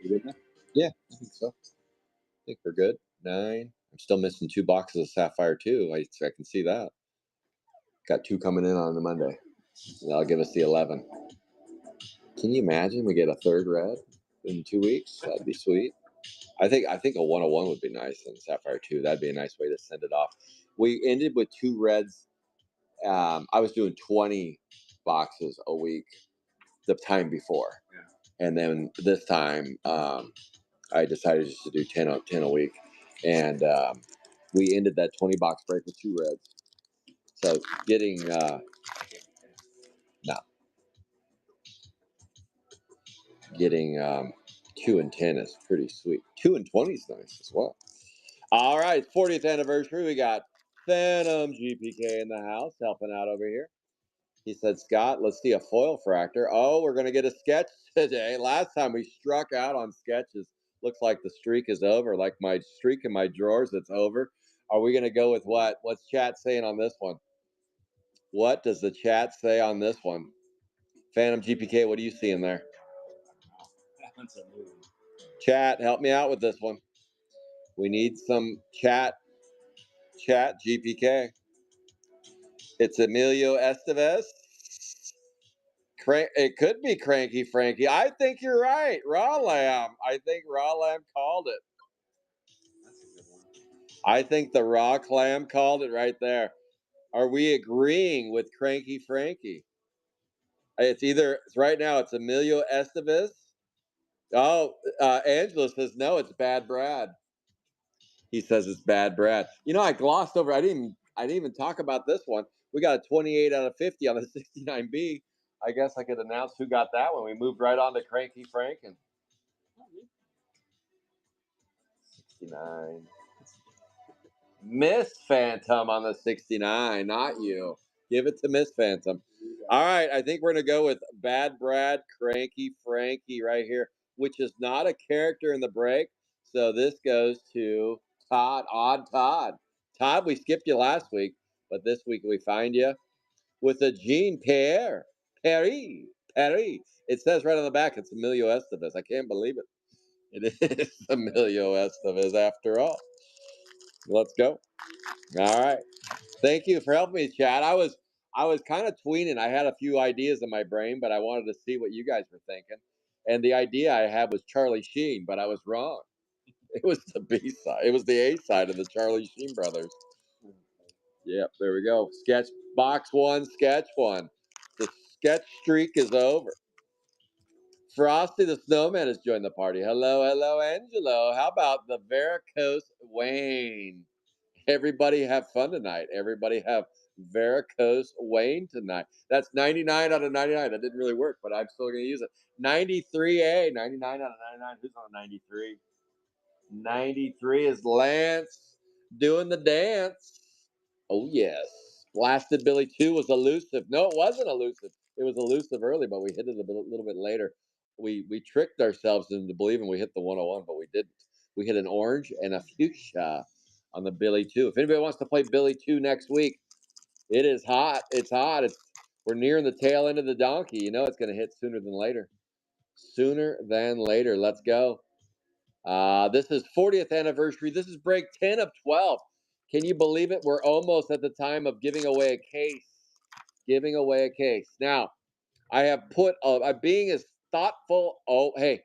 You good now? Yeah, I think so. I think we're good. 9. I'm still missing 2 boxes of Sapphire too. I can see that. Got 2 coming in on the Monday. That'll give us the 11. Can you imagine we get a third red in 2 weeks? That'd be sweet. I think a 101 would be nice in Sapphire 2. That'd be a nice way to send it off. We ended with 2 reds. I was doing 20 boxes a week the time before. Yeah. And then this time I decided just to do 10 a week. And we ended that 20 box break with 2 reds. So getting getting 2 and 10 is pretty sweet. 2 and 20 is nice as well. All right, 40th anniversary. We got Phantom GPK in the house helping out over here. He said, Scott, let's see a foil fractor. Oh, we're going to get a sketch today. Last time we struck out on sketches. Looks like the streak is over. Like my streak in my drawers, it's over. Are we going to go with what? What's chat saying on this one? What does the chat say on this one? Phantom GPK, what do you see in there? Chat, help me out with this one. We need some chat GPK. It's Emilio Estevez. It could be Cranky Frankie. I think you're right. Raw Lamb. I think Raw Lamb called it. That's a good one. I think the Raw Clam called it right there. Are we agreeing with Cranky Frankie? It's right now it's Emilio Estevez. Oh, Angela says no, it's Bad Brad. He says it's Bad Brad. You know, I glossed over. I didn't even talk about this one. We got a 28 out of 50 on the 69B. I guess I could announce who got that one. We moved right on to Cranky Franken. 69. Miss Phantom on the 69, not you. Give it to Miss Phantom. All right, I think we're going to go with Bad Brad, Cranky Frankie right here, which is not a character in the break. So this goes to Todd, Odd Todd. Todd, we skipped you last week, but this week we find you with a Jean Pierre. Perry. It says right on the back, it's Emilio Estevez. I can't believe it. It is Emilio Estevez after all. Let's go. All right. Thank you for helping me, Chad. I was kind of tweening. I had a few ideas in my brain, but I wanted to see what you guys were thinking. And the idea I had was Charlie Sheen, but I was wrong. It was the B side. It was the A side of the Charlie Sheen brothers. Yep, there we go. Sketch box 1, sketch 1. The sketch streak is over. Frosty the Snowman has joined the party. Hello, Angelo. How about the Varicose Wayne? Everybody have fun tonight. Everybody have Varicose Wayne tonight. That's 99 out of 99. That didn't really work, but I'm still going to use it. 93A, 99 out of 99. Who's on 93? 93 is Lance doing the dance. Oh, yes. Blasted Billy 2 was elusive. No, it wasn't elusive. It was elusive early, but we hit it a little bit later. We tricked ourselves into believing we hit the 101, but we didn't. We hit an orange and a fuchsia on the Billy 2. If anybody wants to play Billy 2 next week, it is hot. It's hot. We're nearing the tail end of the donkey. You know it's going to hit sooner than later. Sooner than later. Let's go. This is 40th anniversary. This is break 10 of 12. Can you believe it? We're almost at the time of giving away a case. Giving away a case. Now, I have put, I'm being as thoughtful. Oh, hey.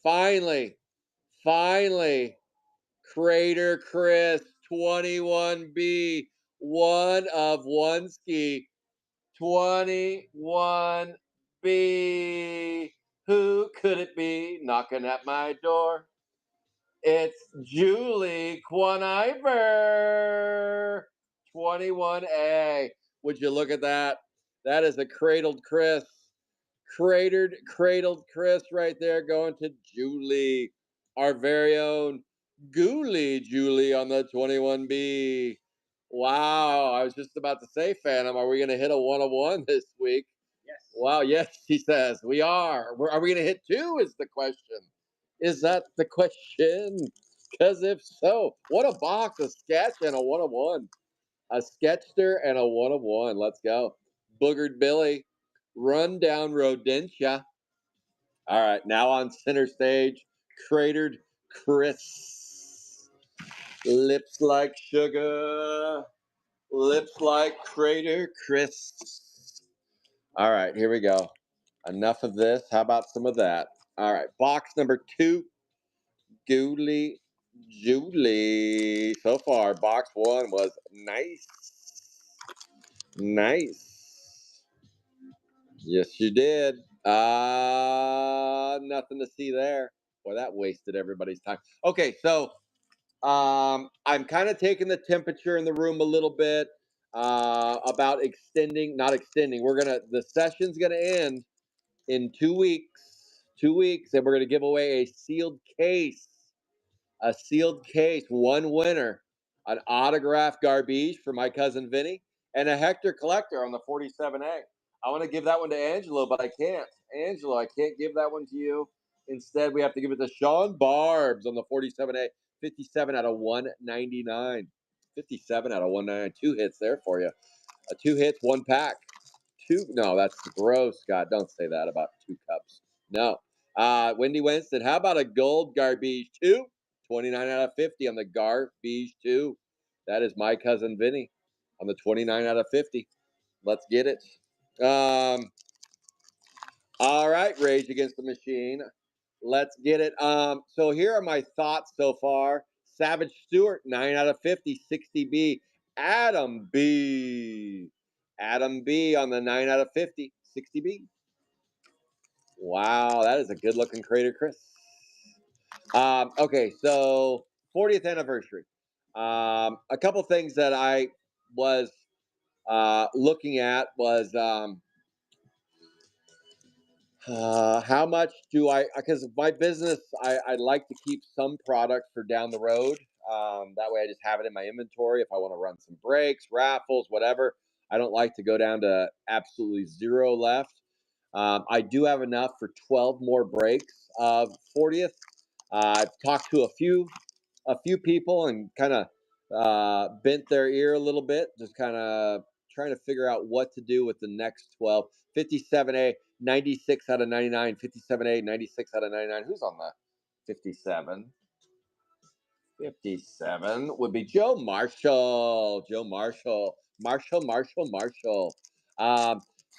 Finally, Crater Chris, 21B, one of one ski, 21B. Who could it be knocking at my door? It's Julie Quaniver, 21A. Would you look at that? That is a cradled Chris. Cradled Chris right there going to Julie, our very own Ghoulie Julie on the 21B. Wow, I was just about to say, Phantom, are we going to hit a 101 this week? Yes. Wow, yes, he says. We are. Are we going to hit 2 is the question. Is that the question? Because if so, what a box, a sketch and a 101. A sketchster and a 101. Let's go. Boogered Billy. Rundown Rodentia. All right, now on center stage, Cratered Chris. Lips like sugar, lips like Crater Chris. All right, here we go. Enough of this. How about some of that? All right, box number 2, Julie. Julie. So far, box 1 was nice. Nice. Yes, you did. Nothing to see there. Boy, that wasted everybody's time. Okay, so I'm kind of taking the temperature in the room a little bit about extending, not extending. The session's gonna end in 2 weeks. 2 weeks, and we're gonna give away a sealed case. A sealed case, one winner, an autographed garbage for my cousin Vinny, and a Hector collector on the 47A. I want to give that one to Angelo, but I can't. Angelo, I can't give that one to you. Instead, we have to give it to Sean Barbs on the 47A. 57 out of 199. 57 out of 199. 2 hits there for you. 2 hits, 1 pack. No, that's gross, Scott. Don't say that about 2 cups. No. Wendy Winston, how about a gold garbage 2? 29 out of 50 on the garbage 2. That is my cousin Vinny on the 29 out of 50. Let's get it. All right, Rage Against the Machine. Let's get it. So here are my thoughts so far. Savage Stewart, 9 out of 50, 60B. Adam B. Adam B on the 9 out of 50, 60B. Wow, that is a good looking crater, Chris. Okay, so 40th anniversary. A couple things that I was looking at was how much do because my business, I like to keep some product for down the road. That way I just have it in my inventory if I want to run some breaks, raffles, whatever. I don't like to go down to absolutely zero left. I do have enough for 12 more breaks of 40th. I've talked to a few people and kind of bent their ear a little bit, just kind of trying to figure out what to do with the next 12. 57A, 96 out of 99. 57A, 96 out of 99. Who's on the 57? 57 would be Joe Marshall. Joe Marshall. Marshall.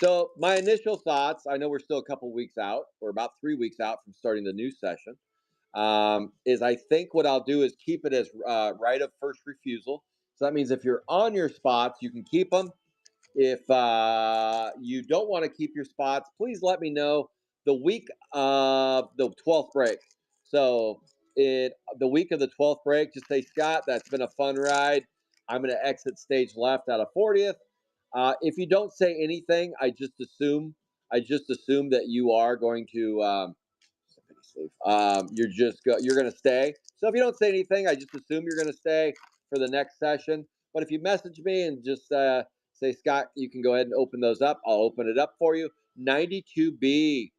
So my initial thoughts, I know we're still a couple weeks out. We're about 3 weeks out from starting the new session. Is I think what I'll do is keep it as right of first refusal. So that means if you're on your spots, you can keep them. If you don't want to keep your spots, please let me know the week of the 12th break. So the week of the 12th break, just say, Scott, that's been a fun ride. I'm going to exit stage left out of 40th. If you don't say anything, I just assume that you are going to you're going to stay. So if you don't say anything, I just assume you're going to stay for the next session. But if you message me and just say, Scott, you can go ahead and open those up. I'll open it up for you. 92B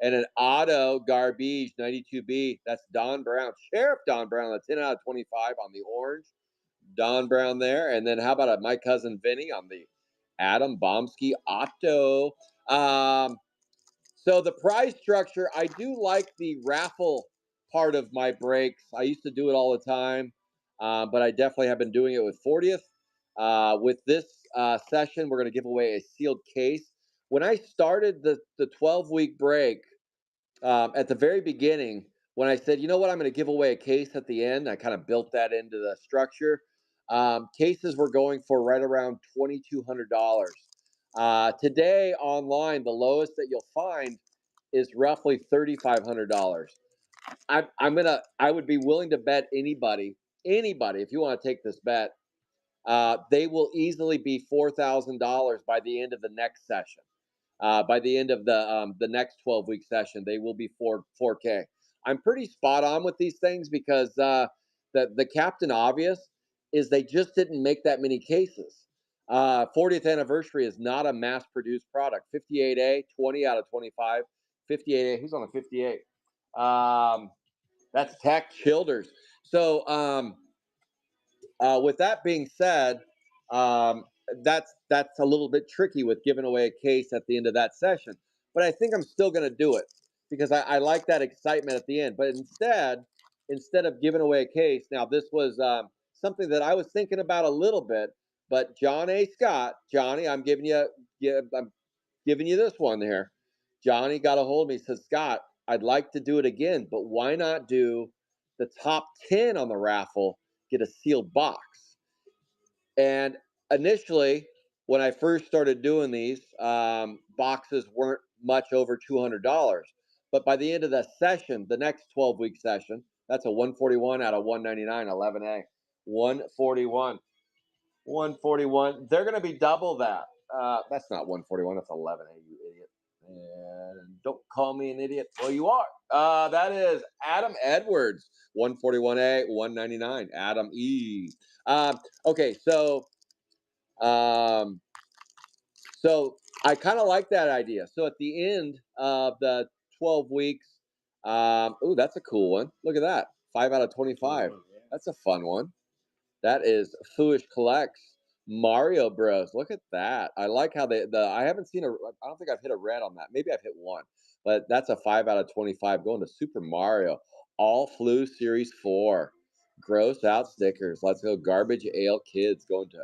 and an auto garbage 92B. That's Don Brown, Sheriff Don Brown. That's 10 out of 25 on the orange. Don Brown there. And then how about my cousin Vinny on the Adam Bomsky Auto. So the prize structure, I do like the raffle part of my breaks. I used to do it all the time, but I definitely have been doing it with 40th. With this session, we're going to give away a sealed case. When I started the 12-week break, at the very beginning, when I said, you know what, I'm going to give away a case at the end, I kind of built that into the structure. Cases were going for right around $2,200. Today online, the lowest that you'll find is roughly $3,500. I would be willing to bet anybody, if you want to take this bet, they will easily be $4,000 by the end of the next session. By the end of the next 12-week session, they will be 4K. I'm pretty spot on with these things because the Captain Obvious is they just didn't make that many cases. 40th anniversary is not a mass-produced product. 58A, 20 out of 25. 58A, who's on the 58? That's Tech Childers. So with that being said, that's a little bit tricky with giving away a case at the end of that session. But I think I'm still going to do it because I like that excitement at the end. But instead of giving away a case, now this was something that I was thinking about a little bit. But John A. Scott, Johnny, I'm giving you this one here. Johnny got a hold of me. Says, Scott, I'd like to do it again, but why not do the top 10 on the raffle, get a sealed box? And initially, when I first started doing these, boxes weren't much over $200. But by the end of the session, the next 12-week session, that's a 141 out of 199, 11A. 141. 141. They're going to be double that. That's not 141. That's 11A, you idiot. And don't call me an idiot. Well, you are. That is Adam Edwards. 141A, 199. Adam E. Okay, um, so I kind of like that idea. So at the end of the 12 weeks, ooh, that's a cool one. Look at that. 5 out of 25. That's a fun one. That is Foolish Collects Mario Bros. Look at that. I like how I haven't seen I don't think I've hit a red on that. Maybe I've hit one, but that's a 5 out of 25 going to Super Mario. All Flu Series 4. Gross out stickers. Let's go. Garbage Ale Kids going to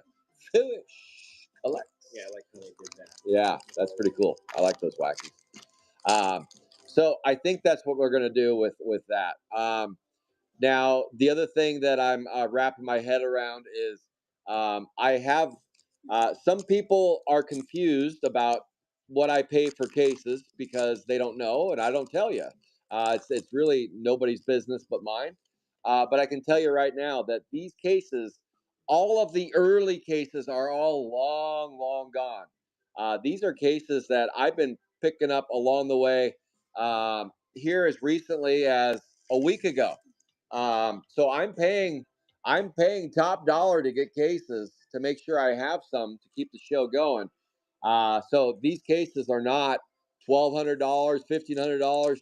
Foolish Collects. Yeah, I like how they did that. Yeah, that's pretty cool. I like those wackies. So I think that's what we're gonna do with that. Now, the other thing that I'm wrapping my head around is I have some people are confused about what I pay for cases because they don't know, and I don't tell you. It's really nobody's business but mine. But I can tell you right now that these cases, all of the early cases, are all long gone. These are cases that I've been picking up along the way here as recently as a week ago. So I'm paying top dollar to get cases to make sure I have some to keep the show going. So these cases are not $1,200, $1,500,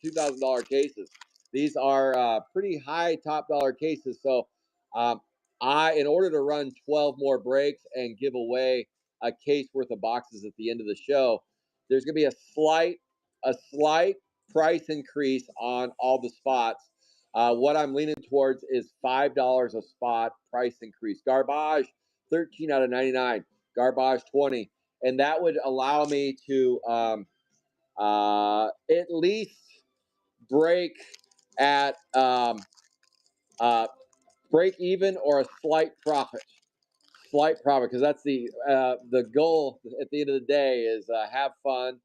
$2,000 cases. These are pretty high top dollar cases. So um, in order to run 12 more breaks and give away a case worth of boxes at the end of the show, there's going to be a slight price increase on all the spots. What I'm leaning towards is $5 a spot price increase. Garbage, 13 out of 99. Garbage, 20. And that would allow me to at least break at break even or a slight profit. Slight profit, because that's the goal at the end of the day is have fun,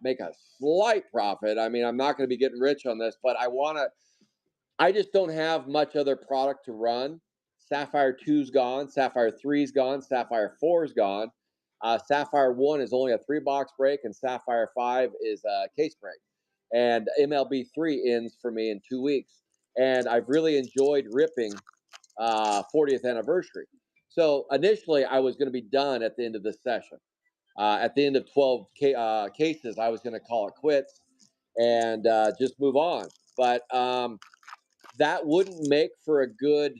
make a slight profit. I mean, I'm not going to be getting rich on this, but I just don't have much other product to run. Sapphire 2's gone, Sapphire 3's gone, Sapphire 4's gone. Sapphire 1 is only a 3-box break, and Sapphire 5 is a case break. And MLB 3 ends for me in 2 weeks. And I've really enjoyed ripping 40th anniversary. So initially, I was going to be done at the end of this session. At the end of 12 cases, I was going to call it quits and just move on. But that wouldn't make for a good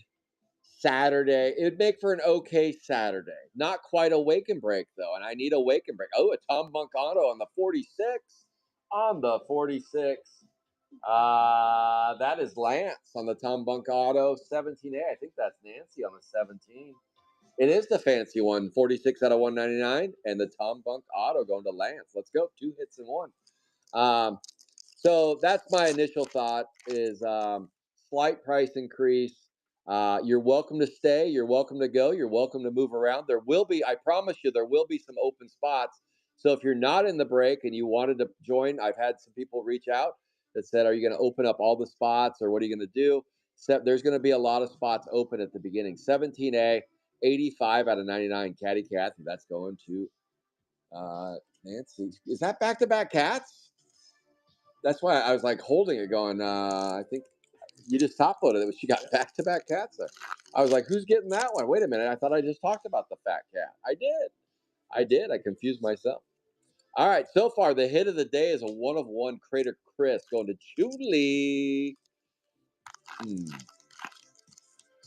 Saturday. It would make for an okay Saturday. Not quite a wake and break, though. And I need a wake and break. Oh, a Tom Buncano on the 46. On the 46. That is Lance on the Tom Buncano 17A. I think that's Nancy on the 17. It is the fancy one, 46 out of 199. And the Tom Bunk Auto going to Lance. Let's go. 2 hits in 1. So that's my initial thought is slight price increase. You're welcome to stay. You're welcome to go. You're welcome to move around. There will be, I promise you, there will be some open spots. So if you're not in the break and you wanted to join, I've had some people reach out that said, are you going to open up all the spots or what are you going to do? So there's going to be a lot of spots open at the beginning. 17A, 85 out of 99, Caddy Kathy. That's going to Nancy. Is that back-to-back cats? That's why I was like holding it going, I think you just top loaded it, but she got back-to-back cats there. I was like, who's getting that one? Wait a minute. I thought I just talked about the fat cat. I did. I confused myself. All right. So far, the hit of the day is a 1-of-1 Crater Chris going to Julie.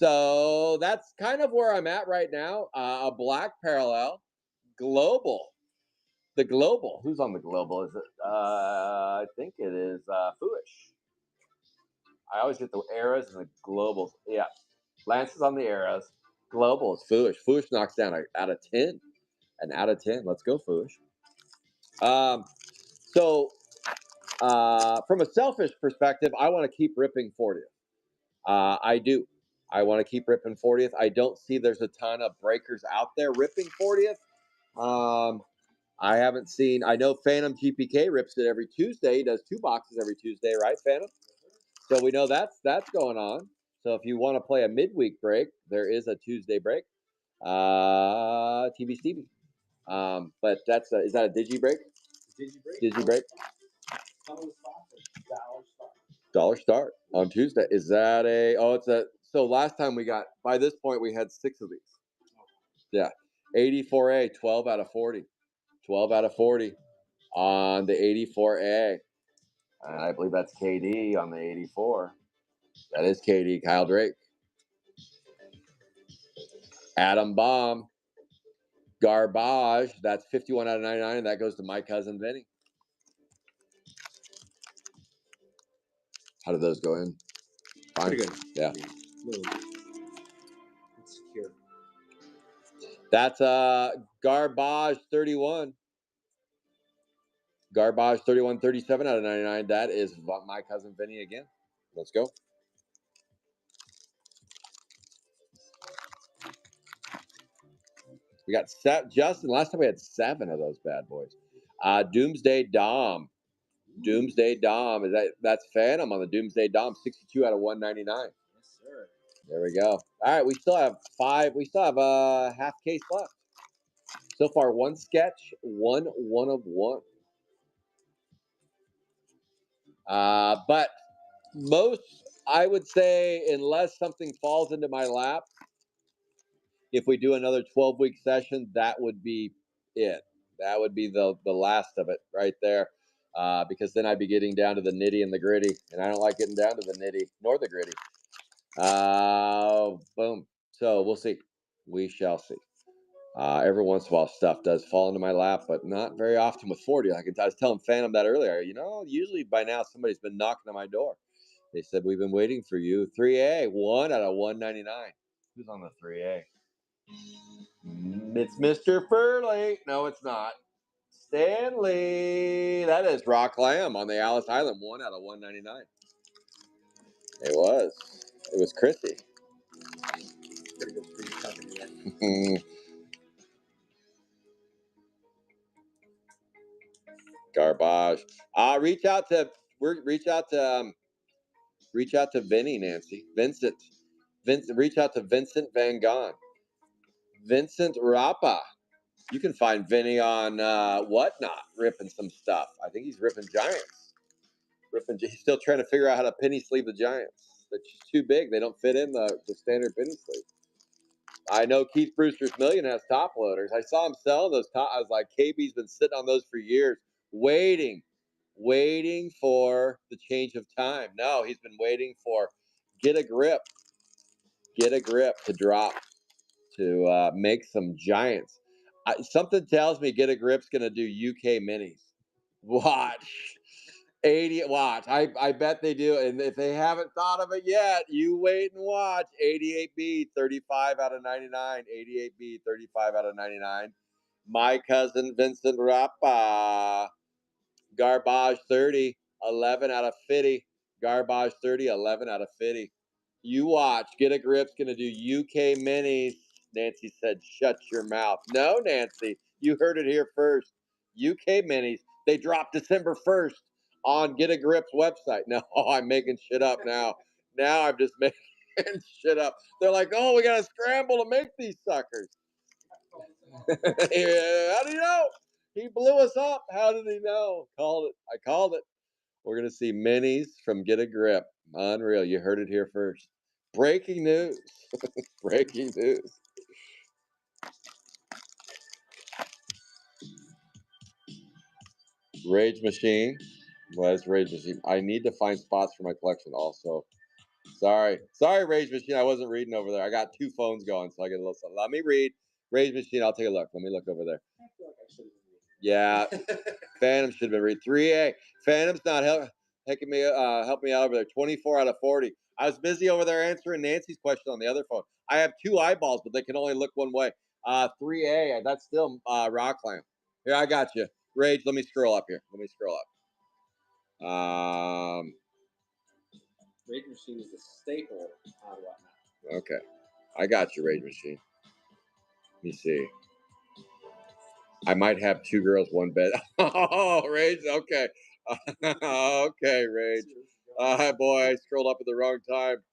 So that's kind of where I'm at right now. A black parallel, global. The global. Who's on the global? Is it? I think it is Fuish. I always get the eras and the globals. Yeah, Lance is on the eras. Global is Fuish. Fuish knocks down out of 10. An out of 10. Let's go, Fuish. So from a selfish perspective, I want to keep ripping 40th. I do. I want to keep ripping 40th. I don't see there's a ton of breakers out there ripping 40th. I haven't seen. I know Phantom GPK rips it every Tuesday. He does 2 boxes every Tuesday, right, Phantom? So we know that's going on. So if you want to play a midweek break, there is a Tuesday break. TV Stevie. But that's is that a digi break? Digi break. Dollar start on Tuesday. Is that a? Oh, it's a. So last time we got. By this point, we had 6 of these. Yeah, 84A, 12 out of 40. 12 out of 40 on the 84A. And I believe that's KD on the 84. That is KD, Kyle Drake. Adam Bomb. Garbage. That's 51 out of 99, and that goes to my cousin Vinny. How did those go in? Fine. Pretty good. Yeah. It's secure. That's Garbage 31. Garbage 31, 37 out of 99. That is my cousin Vinny again. Let's go. We got Justin. Last time we had 7 of those bad boys. Doomsday Dom. Doomsday Dom. That's Phantom on the Doomsday Dom. 62 out of 199. Yes, sir. There we go. All right, we still have 5. We still have a half case left. So far, 1 sketch, 1 of 1. But most, I would say, unless something falls into my lap, if we do another 12-week session, that would be it. That would be the last of it right there. Because then I'd be getting down to the nitty and the gritty, and I don't like getting down to the nitty nor the gritty. Boom. So we'll see. We shall see. Every once in a while, stuff does fall into my lap, but not very often with 40. I was telling Phantom that earlier. Usually by now somebody's been knocking on my door. They said, we've been waiting for you. 3A, 1 out of 199. Who's on the 3A? It's Mr. Furley. No, it's not. Stanley. That is Rock Lamb on the Alice Island. 1 out of 199. It was Chrissy. Pretty good for you talking to that. Garbage. Reach out to Vinny, Nancy. Vincent. Reach out to Vincent Van Gogh. Vincent Rappa. You can find Vinny on Whatnot, ripping some stuff. I think he's ripping Giants. He's still trying to figure out how to penny sleeve the Giants. They're just too big. They don't fit in the standard penny sleeve. I know Keith Brewster's Million has top loaders. I saw him selling those top. I was like, KB's been sitting on those for years, waiting for the change of time. No, he's been waiting for get a grip to drop to make some Giants. Something tells me Get a Grip's going to do UK minis. Watch. 80. Watch. I bet they do. And if they haven't thought of it yet, you wait and watch. 88B, 35 out of 99. 88B, 35 out of 99. My cousin Vincent Rappa. Garbage 30, 11 out of 50. Garbage 30, 11 out of 50. You watch. Get a Grip's going to do UK minis. Nancy said, shut your mouth. No, Nancy, you heard it here first. UK minis. They drop December 1st on Get a Grip's website. No, I'm making shit up now. Now I'm just making shit up. They're like, oh, we got to scramble to make these suckers. Yeah, how do you know? He blew us up. How did he know? I called it. We're going to see minis from Get a Grip. Unreal. You heard it here first. Breaking news. Breaking news. Rage Machine. What is Rage Machine? I need to find spots for my collection also. Sorry, Rage Machine. I wasn't reading over there. I got two phones going, so I get a little something. Let me read. Rage Machine. I'll take a look. Let me look over there. I feel like I should have Yeah, Phantom should have been read. 3A. Phantom's not helping me help me out over there. 24 out of 40. I was busy over there answering Nancy's question on the other phone. I have two eyeballs, but they can only look one way. 3A. That's still Rock Lamp. Here, I got you. Rage. Let me scroll up here. Let me scroll up. Rage Machine is a staple on Whatnot. Okay, I got you, Rage Machine. Let me see. I might have two girls, one bed. Oh, Rage. Okay. Okay, Rage. Boy, I scrolled up at the wrong time.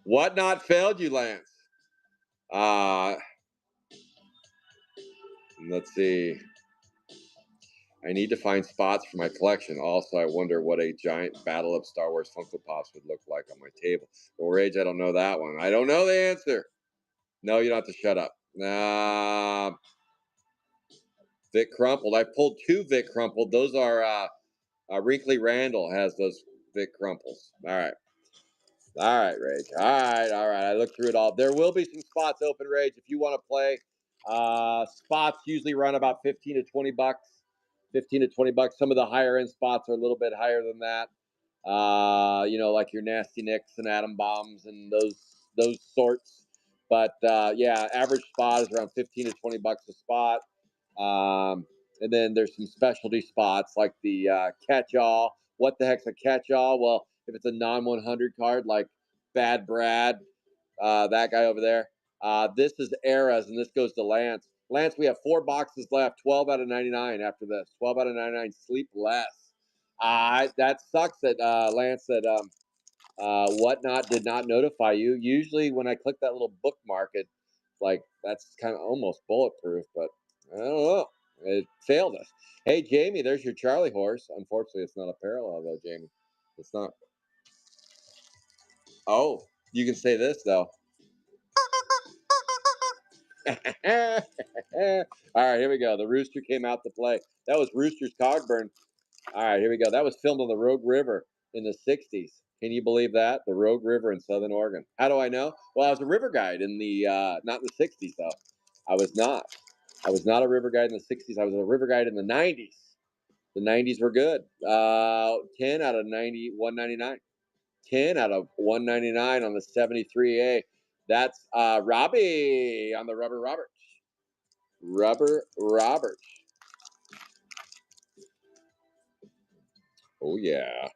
Whatnot failed you, Lance? Let's see. I need to find spots for my collection. Also, I wonder what a giant Battle of Star Wars Funko Pops would look like on my table. Well, Rage, I don't know that one. I don't know the answer. No, you don't have to shut up. Vic Crumpled. I pulled two Vic Crumpled. Those are Wrinkly Randall has those Vic Crumples. All right. All right, Rage. All right. I looked through it all. There will be some spots open, Rage, if you want to play. Spots usually run about 15 to 20 bucks. 15 to 20 bucks. Some of the higher end spots are a little bit higher than that. Like your Nasty Nicks and Atom Bombs and those sorts. But yeah, average spot is around 15 to 20 bucks a spot. And then there's some specialty spots like the catch-all. What the heck's a catch-all? Well, if it's a non-100 card like Bad Brad, that guy over there. This is Eras, and this goes to Lance. Lance, we have 4 boxes left. 12 out of 99 after this. 12 out of 99. Sleep less. That sucks that Lance said Whatnot did not notify you. Usually when I click that little bookmark, it's like that's kind of almost bulletproof, but I don't know. It failed us. Hey, Jamie, there's your Charlie horse. Unfortunately, it's not a parallel, though, Jamie. It's not. Oh, you can say this, though. All right, here we go. The rooster came out to play. That was Rooster's Cogburn. All right, here we go. That was filmed on the Rogue River in the 60s. Can you believe that? The Rogue River in Southern Oregon. How do I know? Well, I was a river guide in the, not in the 60s, though. I was not. I was not a river guide in the 60s. I was a river guide in the 90s. The 90s were good. 10 out of 90, 199. 10 out of 199 on the 73A. That's Robbie on the Rubber Robert. Rubber Robert. Oh, yeah.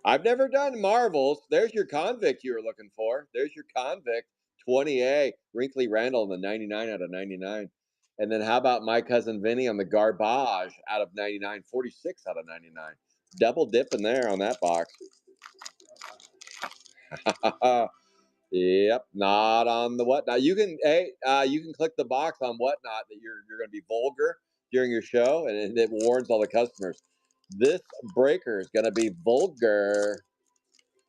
I've never done Marvels. There's your Convict you were looking for. There's your Convict 20A. Wrinkly Randall on the 99 out of 99. And then how about My Cousin Vinny on the Garbage out of 99, 46 out of 99. Double dipping there on that box. Yep, not on the Whatnot. You can you can click the box on Whatnot that you're going to be vulgar during your show, and it warns all the customers. This breaker is going to be vulgar,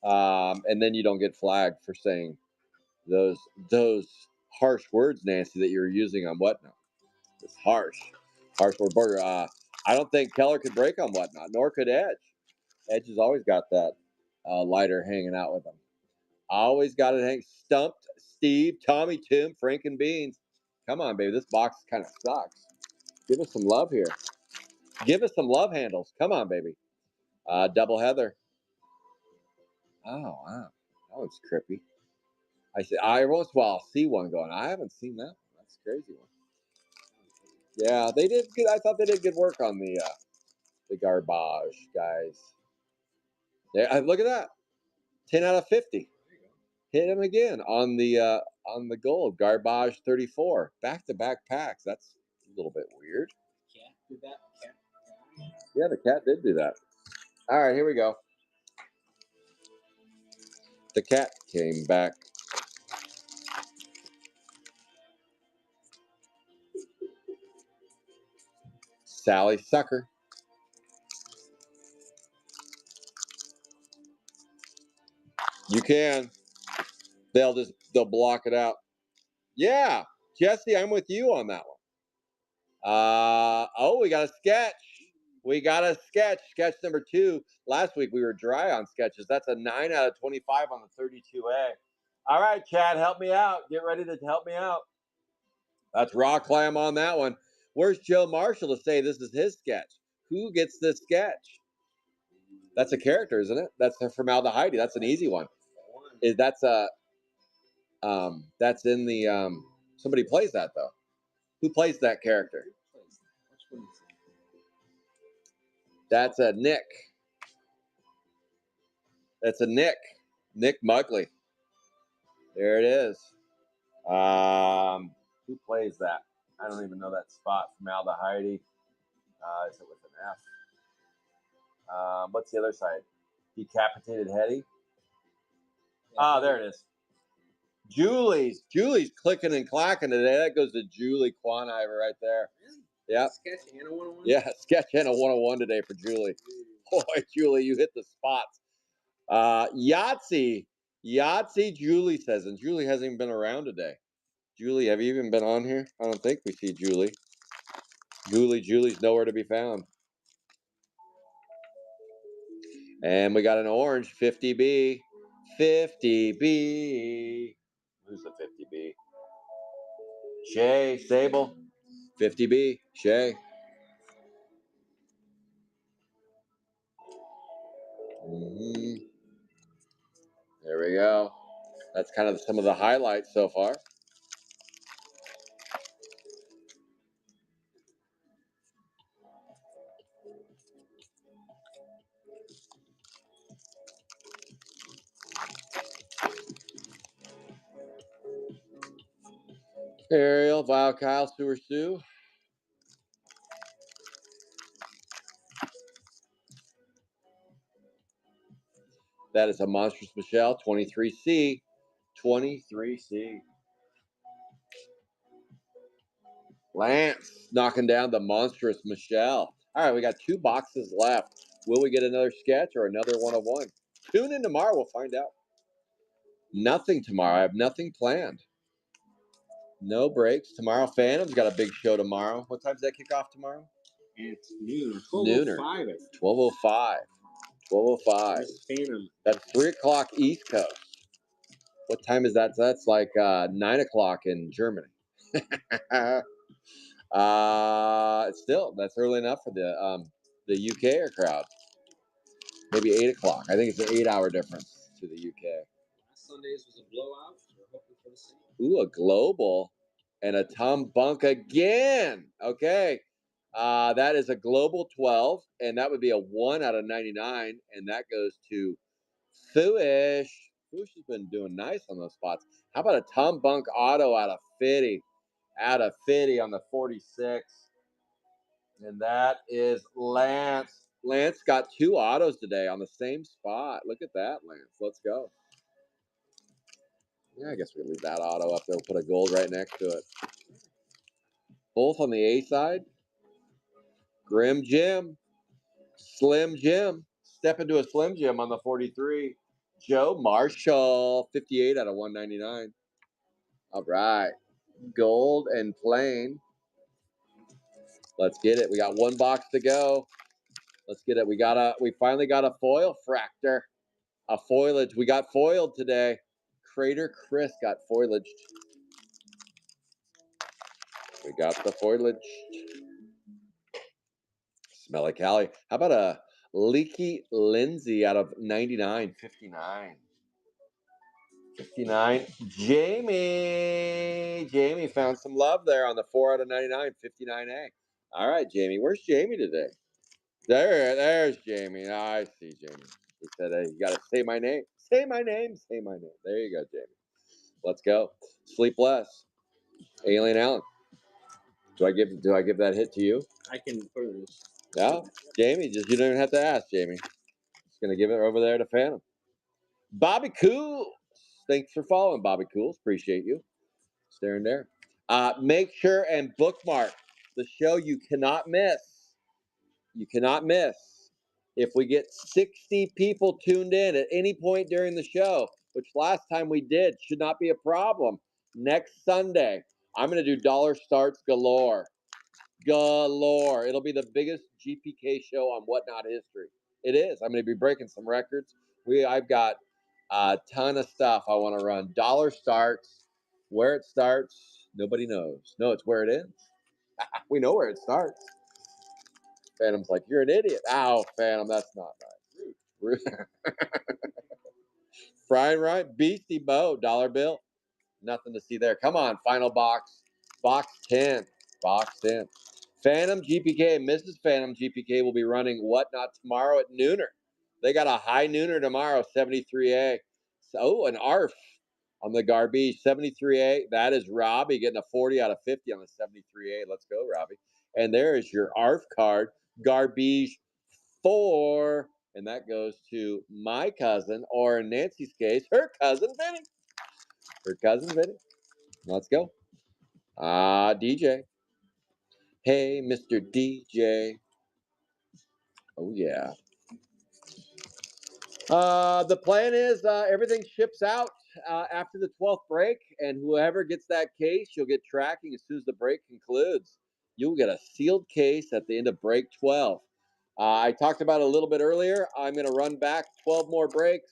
and then you don't get flagged for saying those harsh words, Nancy, that you're using on Whatnot. It's harsh word burger. I don't think Keller could break on Whatnot, nor could Edge. Edge has always got that lighter hanging out with him. Always got it hang. Stumped, Steve, Tommy, Tim, Frank, and Beans. Come on, baby. This box kind of sucks. Give us some love here. Give us some love handles. Come on, baby. Double Heather. Oh, wow. That one's trippy. I once in a while see one going, I haven't seen that one. That's a crazy one. Yeah, they did good. I thought they did good work on the Garbage, guys. Yeah, look at that. 10 out of 50. Hit him again on the gold. Garbage 34. Back-to-back packs. That's a little bit weird. Cat did that? Cat? Yeah, the cat did do that. All right, here we go. The cat came back. Sally Sucker. You can. They'll block it out. Yeah, Jesse, I'm with you on that one. Oh, we got a sketch. We got a sketch. Sketch number 2. Last week we were dry on sketches. That's a 9 out of 25 on the 32A. All right, Chad, help me out. Get ready to help me out. That's raw clam on that one. Where's Joe Marshall to say this is his sketch? Who gets this sketch? That's a character, isn't it? That's a formaldehyde. That's an easy one. That's in the somebody plays that though. Who plays that character? That's a Nick. That's a Nick. Nick Mugley. There it is. Who plays that? I don't even know that spot. Formaldehyde. Is it with an F? What's the other side? Decapitated Hetty. Ah, there it is. Julie's clicking and clacking today. That goes to Julie Quaniver right there. Yeah. Sketch and a 101? Yeah, sketch and a 101 today for Julie. Boy, Julie, you hit the spots. Yahtzee, Julie says, and Julie hasn't even been around today. Julie, have you even been on here? I don't think we see Julie. Julie's nowhere to be found. And we got an orange 50B. 50B. Who's the 50B? Shay Sable. 50B. Shay. There we go. That's kind of some of the highlights so far. Ariel, Vile, Kyle, Sewer, Sue. That is a Monstrous Michelle, 23C. 23C. Lance knocking down the Monstrous Michelle. All right, we got 2 boxes left. Will we get another sketch or another 101? Tune in tomorrow. We'll find out. Nothing tomorrow. I have nothing planned. No breaks. Tomorrow, Phantom's got a big show tomorrow. What time does that kick off tomorrow? It's noon. 12:05. 12:05. 12:05. Phantom. That's 3 o'clock East Coast. What time is that? So that's like 9 o'clock in Germany. Still, that's early enough for the UK crowd. Maybe 8 o'clock. I think it's an 8-hour difference to the UK. Last Sunday's was a blowout. We're hoping for the same. Ooh, a global and a Tom Bunk again. Okay. That is a global 12, and that would be a 1 out of 99, and that goes to Fooish. Fooish has been doing nice on those spots. How about a Tom Bunk auto out of 50? Out of 50 on the 46. And that is Lance. Lance got 2 autos today on the same spot. Look at that, Lance. Let's go. Yeah, I guess we can leave that auto up there. We'll put a gold right next to it. Both on the A side. Grim Jim. Slim Jim. Step into a Slim Jim on the 43. Joe Marshall. 58 out of 199. All right. Gold and plain. Let's get it. We got 1 box to go. Let's get it. We finally got a foil fractor. A foliage. We got foiled today. Crater Chris got foliaged. We got the foliage. Smelly Cali. How about a Leaky Lindsay out of 99? 59. 59. Jamie found some love there on the 4 out of 99. 59A. All right, Jamie. Where's Jamie today? There's Jamie. I see Jamie. He said, hey, you got to say my name. Say my name. Say my name. There you go, Jamie. Let's go. Sleep less. Alien Allen. Do I give that hit to you? I can put it. No, Jamie. You don't even have to ask, Jamie. Just gonna give it over there to Phantom. Bobby Cools. Thanks for following, Bobby Cools. Appreciate you. Staring there. Make sure and bookmark the show you cannot miss. You cannot miss. If we get 60 people tuned in at any point during the show, which last time we did, should not be a problem. Next Sunday, I'm going to do dollar starts galore. galore. It'll be the biggest GPK show on Whatnot history. It is. I'm going to be breaking some records. I've got a ton of stuff I want to run. Dollar starts. Where it starts, nobody knows. No, it's where it ends. We know where it starts. Phantom's like, you're an idiot. Ow, Phantom, that's not nice. Frying right, Beastie Bo, dollar bill. Nothing to see there. Come on, final box. Box 10. Box 10. Phantom GPK, Mrs. Phantom GPK will be running Whatnot tomorrow at nooner. They got a high nooner tomorrow, 73A. Oh, an ARF on the Garbage, 73A. That is Robbie getting a 40 out of 50 on the 73A. Let's go, Robbie. And there is your ARF card, Garbage 4. And that goes to my cousin, or in Nancy's case, her cousin Vinny. Her cousin Vinny. Let's go. DJ. Hey, Mr. DJ. Oh, yeah. The plan is everything ships out after the 12th break, and whoever gets that case, you'll get tracking as soon as the break concludes. You'll get a sealed case at the end of break 12. I talked about it a little bit earlier. I'm going to run back 12 more breaks.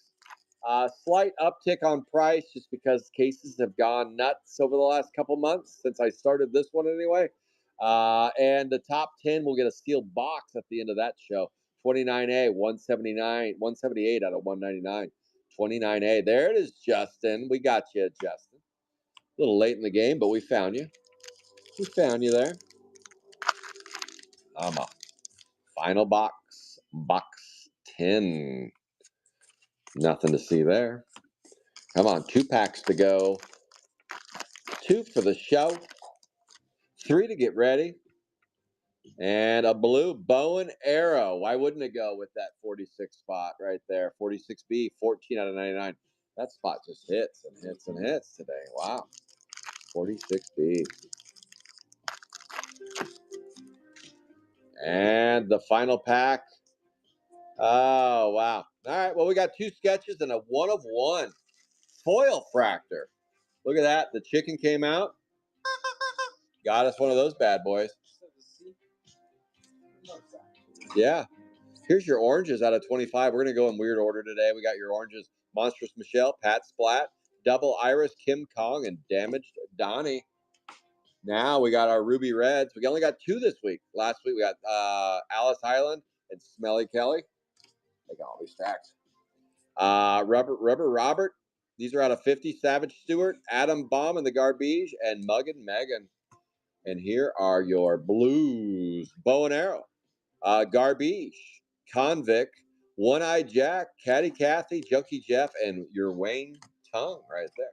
Slight uptick on price just because cases have gone nuts over the last couple months since I started this one anyway. And the top 10 will get a sealed box at the end of that show. 29A, 179, 178 out of 199. 29A. There it is, Justin. We got you, Justin. A little late in the game, but we found you. We found you there. Final box. Box 10. Nothing to see there. Come on, 2 packs to go. 2 for the show. 3 to get ready. And a blue bow and arrow. Why wouldn't it go with that 46 spot right there? 46B, 14 out of 99. That spot just hits and hits and hits today. Wow. 46B. And the final pack. Oh, wow. All right. Well, we got 2 sketches and a 1 of 1 foil fractor. Look at that. The chicken came out. Got us one of those bad boys. Yeah. Here's your oranges out of 25. We're going to go in weird order today. We got your oranges. Monstrous Michelle, Pat Splat, Double Iris, Kim Kong, and Damaged Donnie. Now we got our Ruby Reds. We only got 2 this week. Last week we got Alice Highland and Smelly Kelly. They got all these stacks. Rubber Robert. These are out of 50. Savage Stewart, Adam Bomb in the Garbage, and Muggin Megan. And here are your blues. Bow and Arrow. Garbage, Convict, One-Eyed Jack, Caddy Kathy, Junkie Jeff, and your Wayne Tongue right there.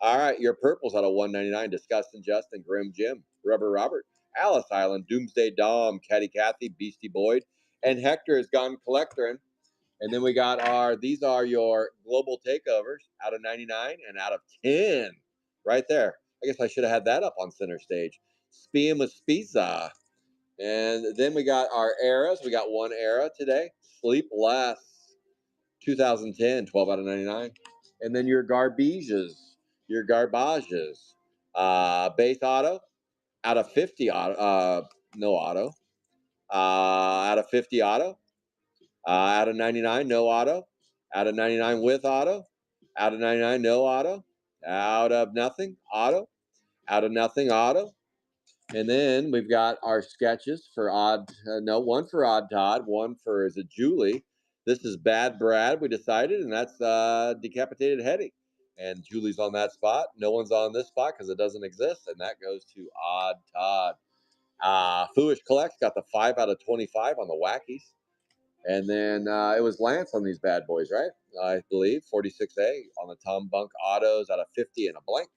All right, your purples out of 199, Disgusting Justin, Grim Jim, Rubber Robert, Alice Island, Doomsday Dom, Caddy Kathy, Beastie Boyd, and Hector has gone collectoring. And then we got these are your global takeovers out of 99 and out of 10 right there. I guess I should have had that up on center stage. Speeing with Spiza. And then we got our eras. We got 1 era today. Sleep Less, 2010, 12 out of 99. And then your garbages. Base auto, out of 50 auto, no auto. Out of 50 auto. Out of 99, no auto. Out of 99 with auto. Out of 99, no auto. Out of nothing, auto. Out of nothing, auto. And then we've got our sketches for one for Odd Todd, one for, is it Julie? This is Bad Brad, we decided, and that's Decapitated Hetty. And Julie's on that spot. No one's on this spot because it doesn't exist, and that goes to Odd Todd. Foolish Collects got the 5 out of 25 on the Wackies. And then it was Lance on these bad boys, right? I believe, 46A on the Tom Bunk Autos out of 50 and a blank.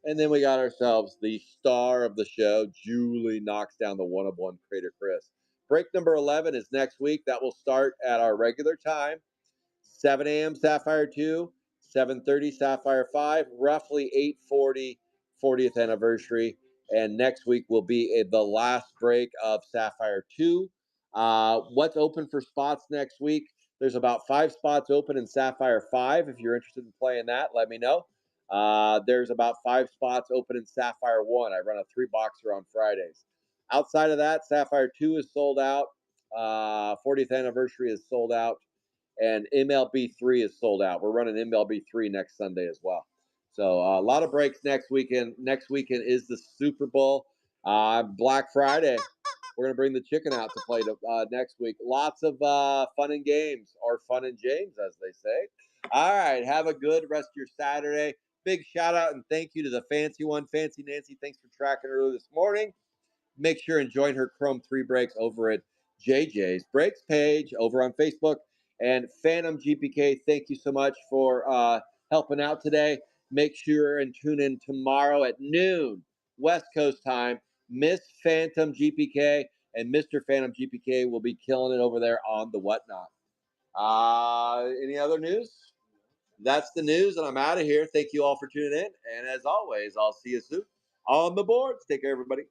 And then we got ourselves the star of the show. Julie knocks down the 1 of 1 Crater Chris. Break number 11 is next week. That will start at our regular time. 7 a.m. Sapphire 2, 7:30 Sapphire 5, roughly 8:40 40th anniversary. And next week will be the last break of Sapphire 2. What's open for spots next week? There's about 5 spots open in Sapphire 5. If you're interested in playing that, let me know. There's about 5 spots open in Sapphire 1. I run a 3-boxer on Fridays. Outside of that, Sapphire 2 is sold out. 40th anniversary is sold out. And MLB3 is sold out. We're running MLB3 next Sunday as well. So a lot of breaks next weekend. Next weekend is the Super Bowl. Black Friday. We're going to bring the chicken out to play next week. Lots of fun and games, or fun and James, as they say. All right. Have a good rest of your Saturday. Big shout out and thank you to the fancy one, Fancy Nancy. Thanks for tracking early this morning. Make sure and join her Chrome 3 Breaks over at JJ's Breaks page over on Facebook. And Phantom GPK, thank you so much for helping out today. Make sure and tune in tomorrow at noon West Coast time. Miss Phantom GPK and Mr. Phantom GPK will be killing it over there on the Whatnot. Any other news? That's the news, and I'm out of here. Thank you all for tuning in. And as always, I'll see you soon on the boards. Take care, everybody.